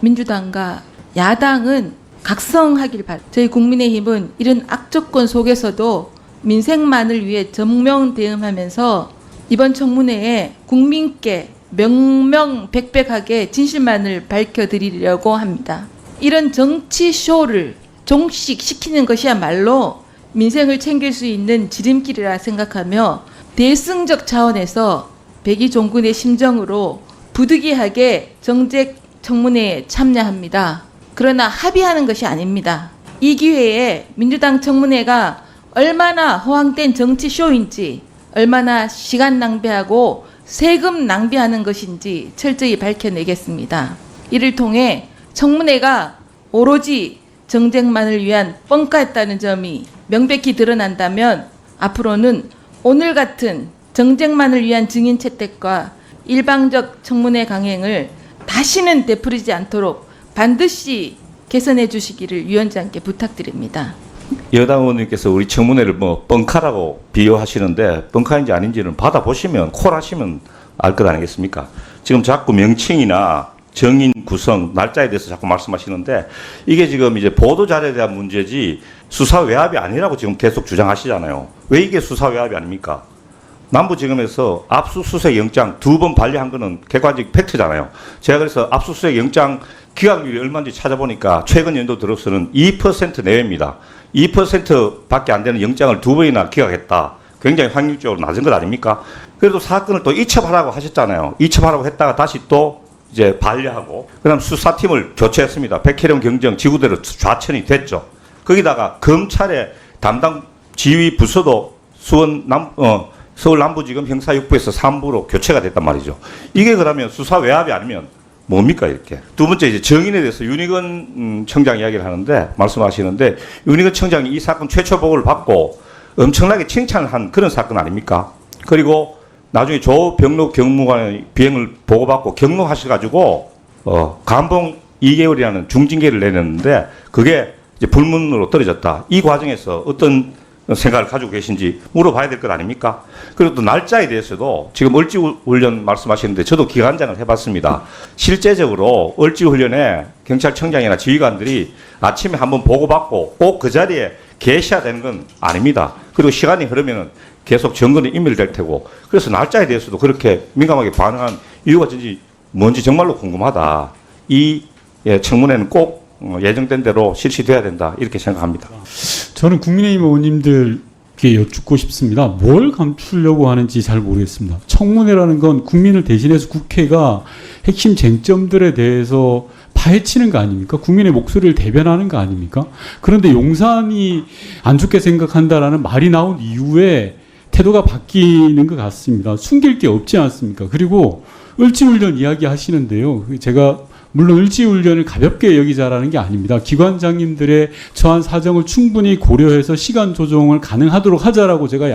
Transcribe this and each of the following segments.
민주당과 야당은 각성하길 바랍니다. 저희 국민의힘은 이런 악조건 속에서도 민생만을 위해 전면 대응하면서 이번 청문회에 국민께 명명백백하게 진실만을 밝혀드리려고 합니다. 이런 정치 쇼를 종식시키는 것이야말로 민생을 챙길 수 있는 지름길이라 생각하며 대승적 차원에서 백의종군의 심정으로 부득이하게 정책 청문회에 참여합니다. 그러나 합의하는 것이 아닙니다. 이 기회에 민주당 청문회가 얼마나 허황된 정치 쇼인지, 얼마나 시간 낭비하고 세금 낭비하는 것인지 철저히 밝혀내겠습니다. 이를 통해 청문회가 오로지 정쟁만을 위한 뻥카였다는 점이 명백히 드러난다면 앞으로는 오늘 같은 정쟁만을 위한 증인 채택과 일방적 청문회 강행을 다시는 되풀이지 않도록 반드시 개선해 주시기를 위원장께 부탁드립니다. 여당 의원님께서 우리 청문회를 뭐 뻥카라고 비유하시는데 뻥카인지 아닌지는 받아보시면 콜하시면 알 것 아니겠습니까? 지금 자꾸 명칭이나 정인 구성, 날짜에 대해서 자꾸 말씀하시는데 이게 지금 이제 보도자료에 대한 문제지 수사 외압이 아니라고 지금 계속 주장하시잖아요. 왜 이게 수사 외압이 아닙니까? 남부지검에서 압수수색 영장 2번 발리한 거는 객관적 팩트잖아요. 제가 그래서 압수수색 영장 기각률이 얼마인지 찾아보니까 최근 연도 들어서는 2% 내외입니다. 2%밖에 안 되는 영장을 2번이나 기각했다. 굉장히 확률적으로 낮은 것 아닙니까? 그래도 사건을 또 이첩하라고 하셨잖아요. 이첩하라고 했다가 다시 또 이제 반려하고 그다음 수사팀을 교체했습니다. 백혜령 경정 지구대로 좌천이 됐죠. 거기다가 검찰의 담당 지휘 부서도 서울 남부지검 형사6부에서 3부로 교체가 됐단 말이죠. 이게 그러면 수사 외압이 아니면 뭡니까 이렇게. 두 번째 이제 정인에 대해서 윤희근 청장 이야기를 하는데 말씀하시는데 윤희근 청장이 이 사건 최초 보고를 받고 엄청나게 칭찬을 한 그런 사건 아닙니까? 그리고 나중에 조병록 경무관의 비행을 보고받고 경로하셔가지고 감봉 2개월이라는 중징계를 내렸는데 그게 이제 불문으로 떨어졌다. 이 과정에서 어떤 생각을 가지고 계신지 물어봐야 될 것 아닙니까? 그리고 또 날짜에 대해서도 지금 을지훈련 말씀하시는데 저도 기관장을 해봤습니다. 실제적으로 을지훈련에 경찰청장이나 지휘관들이 아침에 한번 보고받고 꼭 그 자리에 계셔야 되는 건 아닙니다. 그리고 시간이 흐르면 계속 점검이 인멸될 테고 그래서 날짜에 대해서도 그렇게 민감하게 반응한 이유가 뭔지 정말로 궁금하다. 이 청문회는 꼭 예정된 대로 실시돼야 된다 이렇게 생각합니다. 저는 국민의힘 의원님들께 여쭙고 싶습니다. 뭘 감추려고 하는지 잘 모르겠습니다. 청문회라는 건 국민을 대신해서 국회가 핵심 쟁점들에 대해서 파헤치는 거 아닙니까? 국민의 목소리를 대변하는 거 아닙니까? 그런데 용산이 안 좋게 생각한다라는 말이 나온 이후에 태도가 바뀌는 것 같습니다. 숨길 게 없지 않습니까? 그리고 을지훈련 이야기 하시는데요. 제가 물론 을지훈련을 가볍게 여기자라는 게 아닙니다. 기관장님들의 처한 사정을 충분히 고려해서 시간 조정을 가능하도록 하자라고 제가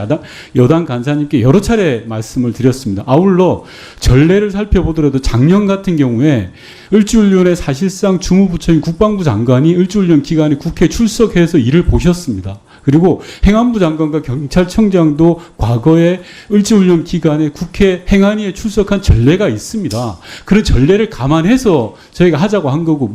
여당 간사님께 여러 차례 말씀을 드렸습니다. 아울러 전례를 살펴보더라도 작년 같은 경우에 을지훈련의 사실상 주무부처인 국방부 장관이 을지훈련 기간에 국회에 출석해서 일을 보셨습니다. 그리고 행안부 장관과 경찰청장도 과거에 을지훈련 기간에 국회 행안위에 출석한 전례가 있습니다. 그런 전례를 감안해서 저희가 하자고 한 거고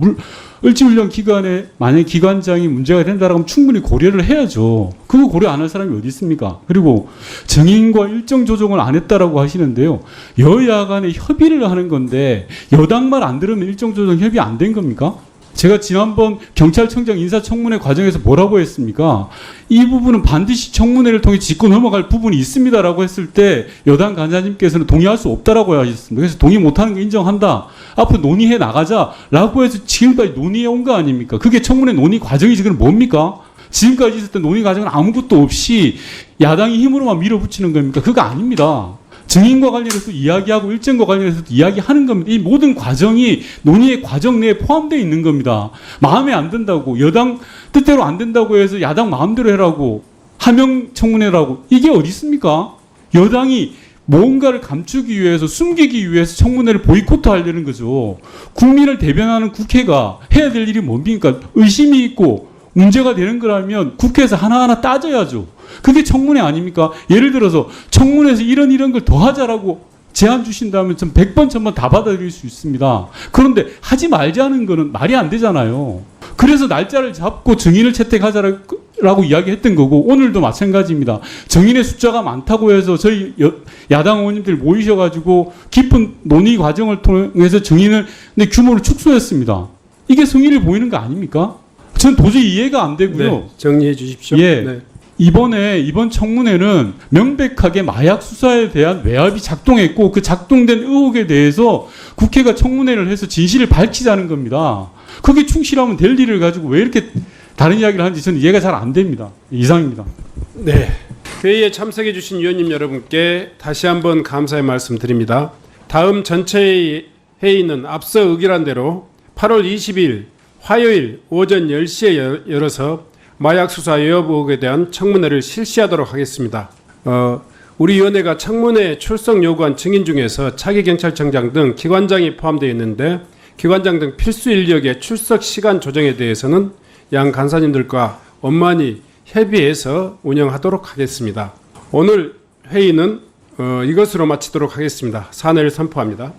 을지훈련 기간에 만약에 기관장이 문제가 된다라고 하면 충분히 고려를 해야죠. 그거 고려 안 할 사람이 어디 있습니까? 그리고 정인과 일정 조정을 안 했다라고 하시는데요. 여야 간에 협의를 하는 건데 여당 말 안 들으면 일정 조정 협의 안 된 겁니까? 제가 지난번 경찰청장 인사청문회 과정에서 뭐라고 했습니까? 이 부분은 반드시 청문회를 통해 짚고 넘어갈 부분이 있습니다라고 했을 때 여당 간사님께서는 동의할 수 없다라고 하셨습니다. 그래서 동의 못하는 거 인정한다. 앞으로 논의해 나가자라고 해서 지금까지 논의해 온 거 아닙니까? 그게 청문회 논의 과정이 지금 뭡니까? 지금까지 있었던 논의 과정은 아무것도 없이 야당이 힘으로만 밀어붙이는 겁니까? 그거 아닙니다. 증인과 관련해서 이야기하고 일정과 관련해서도 이야기하는 겁니다. 이 모든 과정이 논의의 과정 내에 포함되어 있는 겁니다. 마음에 안 든다고 여당 뜻대로 안 된다고 해서 야당 마음대로 해라고 하명 청문회라고 이게 어디 있습니까? 여당이 뭔가를 감추기 위해서 숨기기 위해서 청문회를 보이콧 하려는 거죠. 국민을 대변하는 국회가 해야 될 일이 뭡니까? 의심이 있고 문제가 되는 거라면 국회에서 하나하나 따져야죠. 그게 청문회 아닙니까? 예를 들어서 청문회에서 이런 걸 더 하자라고 제안 주신다면 전 100번 1000번 다 받아들일 수 있습니다. 그런데 하지 말자는 거는 말이 안 되잖아요. 그래서 날짜를 잡고 증인을 채택하자라고 이야기했던 거고 오늘도 마찬가지입니다. 증인의 숫자가 많다고 해서 저희 야당 의원님들 모이셔가지고 깊은 논의 과정을 통해서 증인을 근데 규모를 축소했습니다. 이게 성의를 보이는 거 아닙니까? 전 도저히 이해가 안 되고요. 네, 정리해 주십시오. 예. 네. 이번 청문회는 명백하게 마약 수사에 대한 외압이 작동했고 그 작동된 의혹에 대해서 국회가 청문회를 해서 진실을 밝히자는 겁니다. 그게 충실하면 될 일을 가지고 왜 이렇게 다른 이야기를 하는지 저는 이해가 잘 안 됩니다. 이상입니다. 네. 회의에 참석해 주신 위원님 여러분께 다시 한번 감사의 말씀 드립니다. 다음 전체 회의는 앞서 의결한 대로 8월 20일 화요일 오전 10시에 열어서 마약 수사 외압 의혹에 대한 청문회를 실시하도록 하겠습니다. 우리 위원회가 청문회 출석 요구한 증인 중에서 차기 경찰청장 등 기관장이 포함되어 있는데 기관장 등 필수 인력의 출석 시간 조정에 대해서는 양 간사님들과 원만히 협의해서 운영하도록 하겠습니다. 오늘 회의는 이것으로 마치도록 하겠습니다. 사내를 선포합니다.